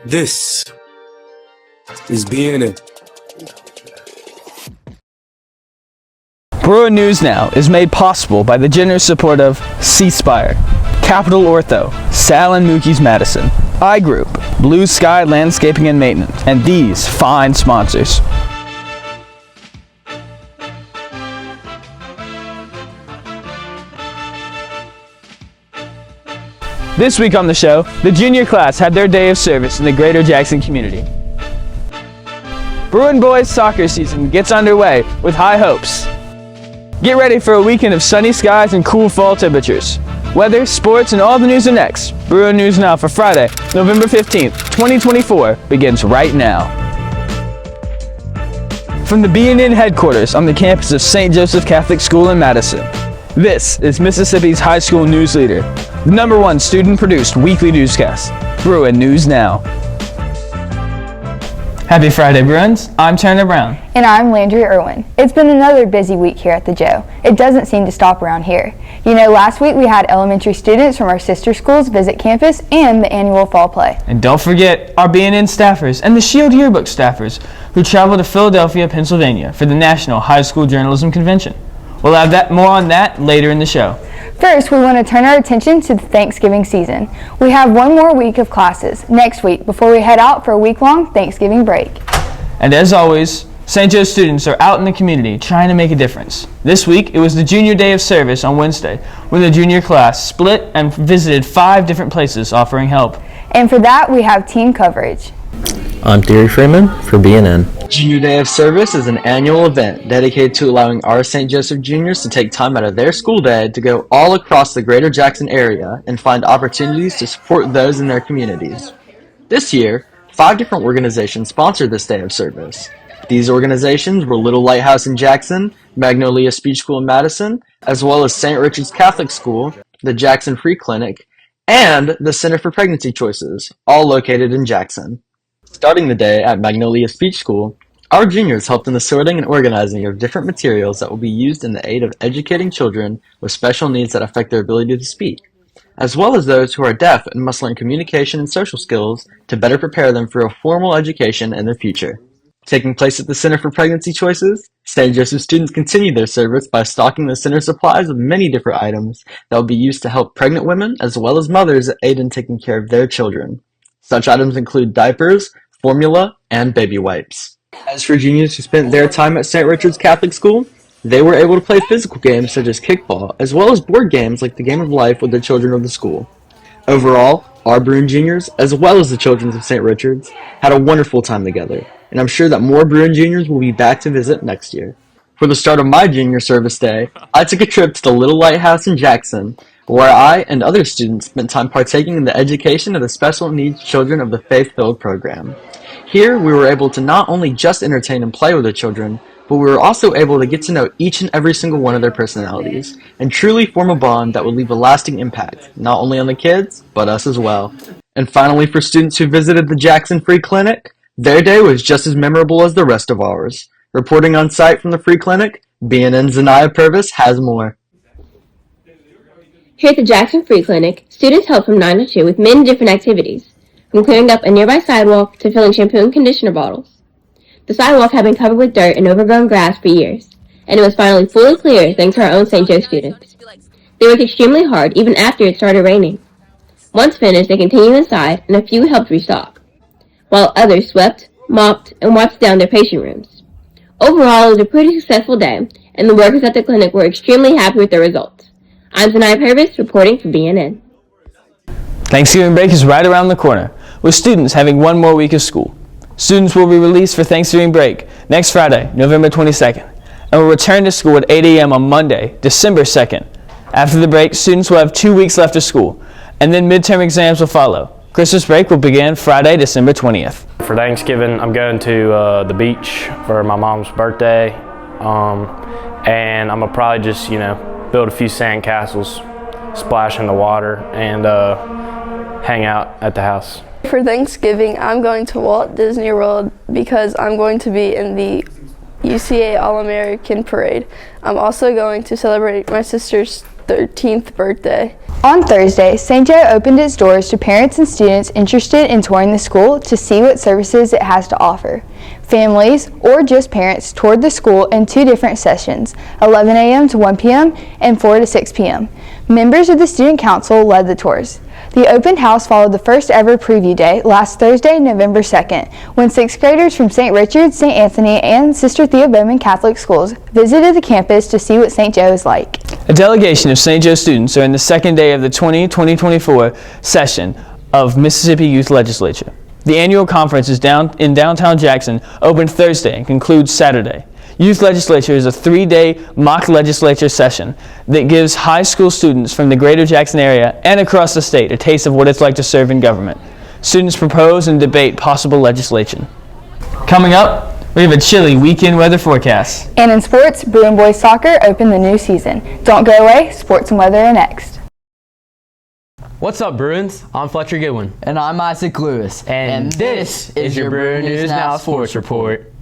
This is BNN. Bruin News Now is made possible by the generous support of C-Spire, Capital Ortho, Sal and Mookie's Madison, iGroup, Blue Sky Landscaping and Maintenance, and these fine sponsors. This week on the show, the junior class had their day of service in the greater Jackson community. Bruin boys soccer season gets underway with high hopes. Get ready for a weekend of sunny skies and cool fall temperatures. Weather, sports, and all the news are next. Bruin News Now for Friday, November 15th, 2024 begins right now. From the BNN headquarters on the campus of St. Joseph Catholic School in Madison, this is Mississippi's high school news leader, the #1 student-produced weekly newscast, Bruin News Now. Happy Friday, Bruins. I'm Turner Brown. And I'm Landry Irwin. It's been another busy week here at the Joe. It doesn't seem to stop around here. You know, last week we had elementary students from our sister schools visit campus and the annual fall play. And don't forget our BNN staffers and the Shield Yearbook staffers who traveled to Philadelphia, Pennsylvania for the National High School Journalism Convention. We'll have more on that later in the show. First, we want to turn our attention to the Thanksgiving season. We have one more week of classes next week before we head out for a week-long Thanksgiving break. And as always, St. Joe students are out in the community trying to make a difference. This week, it was the junior day of service on Wednesday, when the junior class split and visited 5 different places offering help. And for that, we have team coverage. I'm Thierry Freeman for BNN. Junior Day of Service is an annual event dedicated to allowing our St. Joseph juniors to take time out of their school day to go all across the greater Jackson area and find opportunities to support those in their communities. This year, 5 different organizations sponsored this Day of Service. These organizations were Little Lighthouse in Jackson, Magnolia Speech School in Madison, as well as St. Richard's Catholic School, the Jackson Free Clinic, and the Center for Pregnancy Choices, all located in Jackson. Starting the day at Magnolia Speech School, our juniors helped in the sorting and organizing of different materials that will be used in the aid of educating children with special needs that affect their ability to speak, as well as those who are deaf and must learn communication and social skills to better prepare them for a formal education in their future. Taking place at the Center for Pregnancy Choices, St. Joseph students continue their service by stocking the center supplies with many different items that will be used to help pregnant women as well as mothers aid in taking care of their children. Such items include diapers, formula, and baby wipes. As for juniors who spent their time at St. Richard's Catholic School, they were able to play physical games such as kickball, as well as board games like the Game of Life with the children of the school. Overall, our Bruin juniors, as well as the children of St. Richard's, had a wonderful time together, and I'm sure that more Bruin juniors will be back to visit next year. For the start of my junior service day, I took a trip to the Little Lighthouse in Jackson, where I and other students spent time partaking in the education of the special needs children of the Faith-Filled program. Here, we were able to not only just entertain and play with the children, but we were also able to get to know each and every single one of their personalities, and truly form a bond that would leave a lasting impact, not only on the kids, but us as well. And finally, for students who visited the Jackson Free Clinic, their day was just as memorable as the rest of ours. Reporting on site from the Free Clinic, BNN's Zanaya Purvis has more. Here at the Jackson Free Clinic, students help from 9 to 2 with many different activities, from clearing up a nearby sidewalk to filling shampoo and conditioner bottles. The sidewalk had been covered with dirt and overgrown grass for years, and it was finally fully clear thanks to our own St. Joe students. They worked extremely hard even after it started raining. Once finished, they continued inside, and a few helped restock, while others swept, mopped, and wiped down their patient rooms. Overall, it was a pretty successful day, and the workers at the clinic were extremely happy with the results. I'm Zanaya Purvis, reporting for BNN. Thanksgiving break is right around the corner, with students having one more week of school. Students will be released for Thanksgiving break next Friday, November 22nd, and will return to school at 8 a.m. on Monday, December 2nd. After the break, students will have 2 weeks left of school, and then midterm exams will follow. Christmas break will begin Friday, December 20th. For Thanksgiving, I'm going to the beach for my mom's birthday, and I'm gonna probably just, build a few sand castles, splash in the water, and hang out at the house. For Thanksgiving, I'm going to Walt Disney World because I'm going to be in the UCA All-American Parade. I'm also going to celebrate my sister's 13th birthday. On Thursday, St. Joe opened its doors to parents and students interested in touring the school to see what services it has to offer. Families, or just parents, toured the school in 2 different sessions, 11 a.m. to 1 p.m. and 4 to 6 p.m. Members of the Student Council led the tours. The open house followed the first ever preview day last Thursday, November 2nd, when 6th graders from St. Richard's, St. Anthony, and Sister Thea Bowman Catholic schools visited the campus to see what St. Joe is like. A delegation of St. Joe students are in the second day of the 2024 session of Mississippi Youth Legislature. The annual conference is in downtown Jackson, opened Thursday and concludes Saturday. Youth Legislature is a 3-day mock legislature session that gives high school students from the greater Jackson area and across the state a taste of what it's like to serve in government. Students propose and debate possible legislation. Coming up, we have a chilly weekend weather forecast. And in sports, Bruin boys soccer opened the new season. Don't go away, sports and weather are next. What's up, Bruins? I'm Fletcher Goodwin. And I'm Isaac Lewis. And this is your Bruin News Now Sports Report.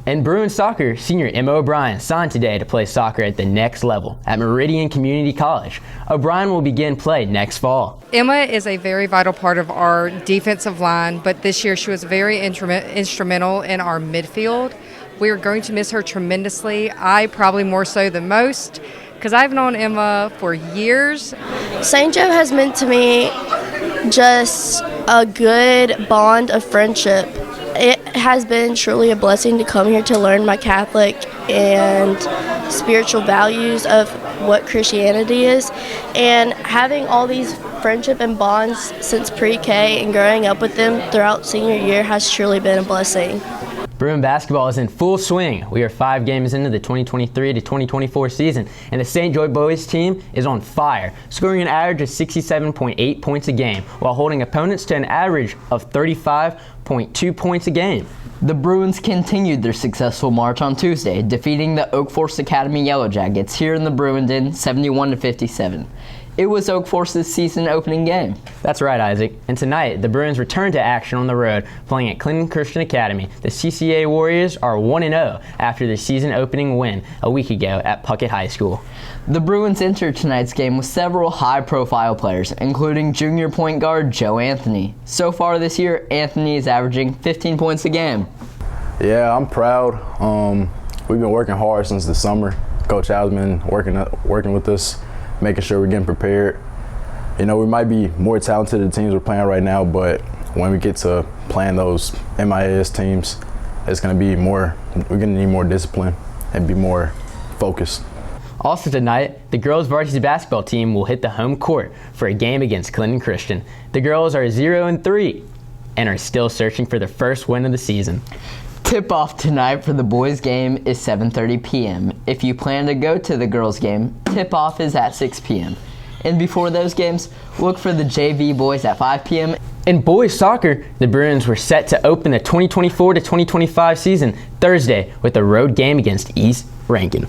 In Bruin soccer, senior Emma O'Brien signed today to play soccer at the next level at Meridian Community College. O'Brien will begin play next fall. Emma is a very vital part of our defensive line, but this year she was very instrumental in our midfield. We are going to miss her tremendously. I probably more so than most, because I've known Emma for years. St. Joe has meant to me just a good bond of friendship. It has been truly a blessing to come here to learn my Catholic and spiritual values of what Christianity is, and having all these friendship and bonds since pre-K and growing up with them throughout senior year has truly been a blessing. Bruin basketball is in full swing. We are 5 games into the 2023 to 2024 season, and the St. Joe boys team is on fire, scoring an average of 67.8 points a game, while holding opponents to an average of 35.2 points a game. The Bruins continued their successful march on Tuesday, defeating the Oak Forest Academy Yellow Jackets here in the Bruin Den 71-57. It was Oak Forest's season opening game. That's right, Isaac. And tonight, the Bruins return to action on the road, playing at Clinton Christian Academy. The CCA Warriors are 1-0 after their season opening win a week ago at Puckett High School. The Bruins entered tonight's game with several high-profile players, including junior point guard Joe Anthony. So far this year, Anthony is averaging 15 points a game. Yeah, I'm proud. We've been working hard since the summer. Coach Al's been working with us, making sure we're getting prepared. You know, we might be more talented than the teams we're playing right now, but when we get to playing those MIAS teams, it's going to be more, we're going to need more discipline and be more focused. Also tonight, the girls varsity basketball team will hit the home court for a game against Clinton Christian. The girls are 0-3 and are still searching for their first win of the season. Tip-off tonight for the boys' game is 7:30 p.m. If you plan to go to the girls' game, tip-off is at 6 p.m. And before those games, look for the JV boys at 5 p.m. In boys soccer, the Bruins were set to open the 2024 to 2025 season Thursday with a road game against East Rankin.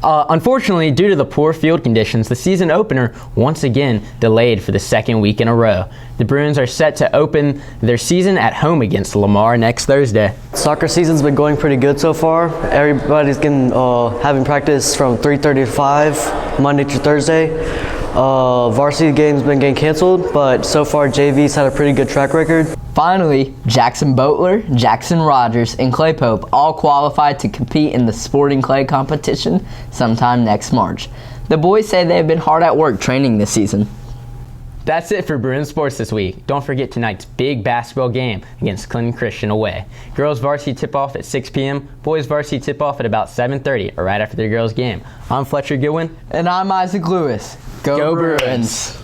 Unfortunately, due to the poor field conditions, the season opener once again delayed for the second week in a row. The Bruins are set to open their season at home against Lamar next Thursday. Soccer season's been going pretty good so far. Everybody's having practice from 3:30 to 5, Monday to Thursday. Varsity game's been getting canceled, but so far JV's had a pretty good track record. Finally, Jackson Boatler, Jackson Rogers, and Clay Pope all qualified to compete in the Sporting Clay competition sometime next March. The boys say they have been hard at work training this season. That's it for Bruin Sports this week. Don't forget tonight's big basketball game against Clinton Christian away. Girls varsity tip-off at 6 p.m., boys varsity tip-off at about 7:30 or right after the girls' game. I'm Fletcher Goodwin. And I'm Isaac Lewis. Go Bruins!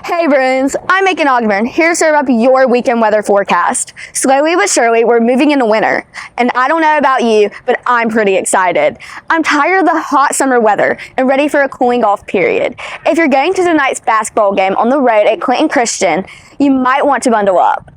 Hey Hey Bruins, I'm Megan Ogburn, here to serve up your weekend weather forecast. Slowly but surely, we're moving into winter, and I don't know about you, but I'm pretty excited. I'm tired of the hot summer weather and ready for a cooling off period. If you're going to tonight's basketball game on the road at Clinton Christian, you might want to bundle up.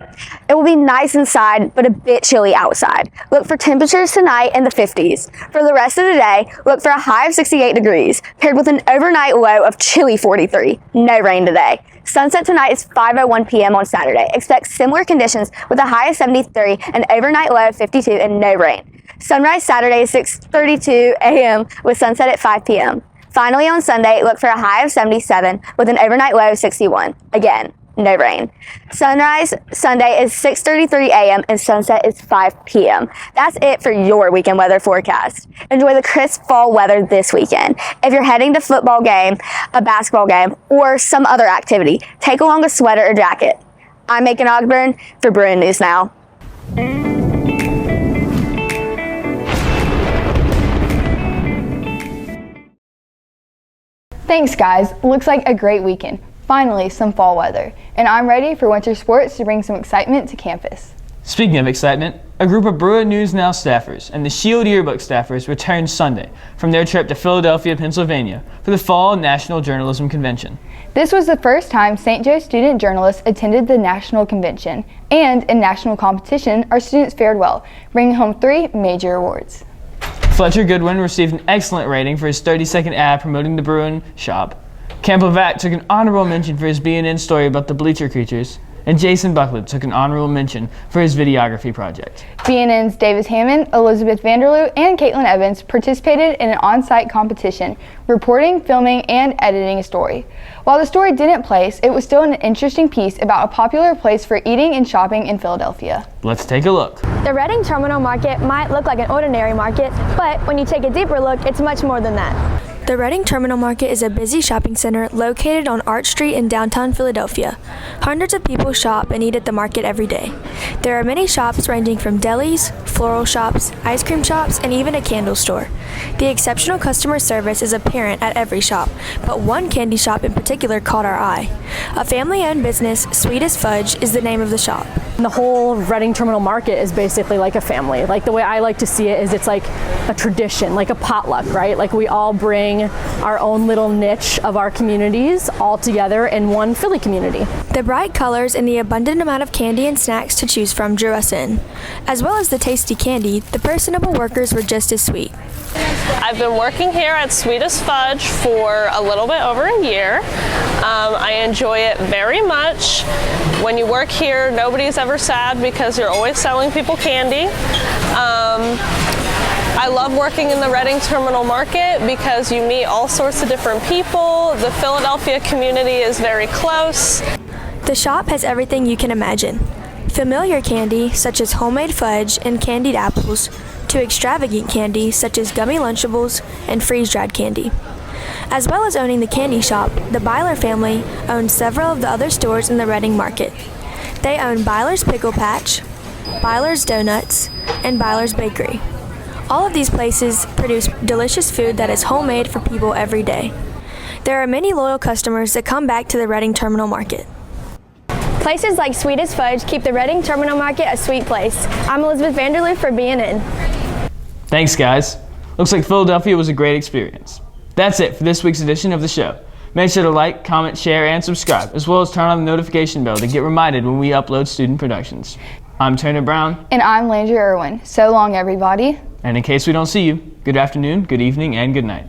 It will be nice inside, but a bit chilly outside. Look for temperatures tonight in the 50s. For the rest of the day, look for a high of 68 degrees, paired with an overnight low of chilly 43. No rain today. Sunset tonight is 5:01 p.m. on Saturday. Expect similar conditions with a high of 73, an overnight low of 52, and no rain. Sunrise Saturday is 6:32 a.m. with sunset at 5 p.m. Finally on Sunday, look for a high of 77 with an overnight low of 61. Again, no rain. Sunrise Sunday is 6:33 a.m. and sunset is 5 p.m. That's it for your weekend weather forecast. Enjoy the crisp fall weather this weekend. If you're heading to a football game, a basketball game, or some other activity, take along a sweater or jacket. I'm Megan Ogburn for Bruin News Now. Thanks guys, looks like a great weekend. Finally, some fall weather, and I'm ready for winter sports to bring some excitement to campus. Speaking of excitement, a group of Bruin News Now staffers and the Shield Yearbook staffers returned Sunday from their trip to Philadelphia, Pennsylvania for the Fall National Journalism Convention. This was the first time St. Joe student journalists attended the national convention, and in national competition, our students fared well, bringing home 3 major awards. Fletcher Goodwin received an excellent rating for his 30-second ad promoting the Bruin shop. Campbell Vack took an honorable mention for his BNN story about the bleacher creatures, and Jason Buckland took an honorable mention for his videography project. BNN's Davis Hammond, Elizabeth Vanderloo, and Caitlin Evans participated in an on-site competition, reporting, filming, and editing a story. While the story didn't place, it was still an interesting piece about a popular place for eating and shopping in Philadelphia. Let's take a look. The Reading Terminal Market might look like an ordinary market, but when you take a deeper look, it's much more than that. The Reading Terminal Market is a busy shopping center located on Arch Street in downtown Philadelphia. Hundreds of people shop and eat at the market every day. There are many shops ranging from delis, floral shops, ice cream shops, and even a candle store. The exceptional customer service is apparent at every shop, but one candy shop in particular caught our eye. A family-owned business, Sweetest Fudge, is the name of the shop. The whole Reading Terminal Market is basically like a family. Like the way I like to see it is it's like a tradition, like a potluck, right? Like we all bring our own little niche of our communities all together in one Philly community. The bright colors and the abundant amount of candy and snacks to choose from drew us in. As well as the tasty candy, the personable workers were just as sweet. I've been working here at Sweetest Fudge for a little bit over a year. I enjoy it very much. When you work here, nobody's ever sad because you're always selling people candy. I love working in the Reading Terminal Market because you meet all sorts of different people. The Philadelphia community is very close. The shop has everything you can imagine. Familiar candy, such as homemade fudge and candied apples, to extravagant candy, such as gummy Lunchables and freeze-dried candy. As well as owning the candy shop, the Byler family owns several of the other stores in the Reading Market. They own Byler's Pickle Patch, Byler's Donuts, and Byler's Bakery. All of these places produce delicious food that is homemade for people every day. There are many loyal customers that come back to the Reading Terminal Market. Places like Sweetest Fudge keep the Reading Terminal Market a sweet place. I'm Elizabeth Vanderloo for BNN. Thanks guys. Looks like Philadelphia was a great experience. That's it for this week's edition of the show. Make sure to like, comment, share, and subscribe, as well as turn on the notification bell to get reminded when we upload student productions. I'm Turner Brown. And I'm Landry Irwin. So long, everybody. And in case we don't see you, good afternoon, good evening, and good night.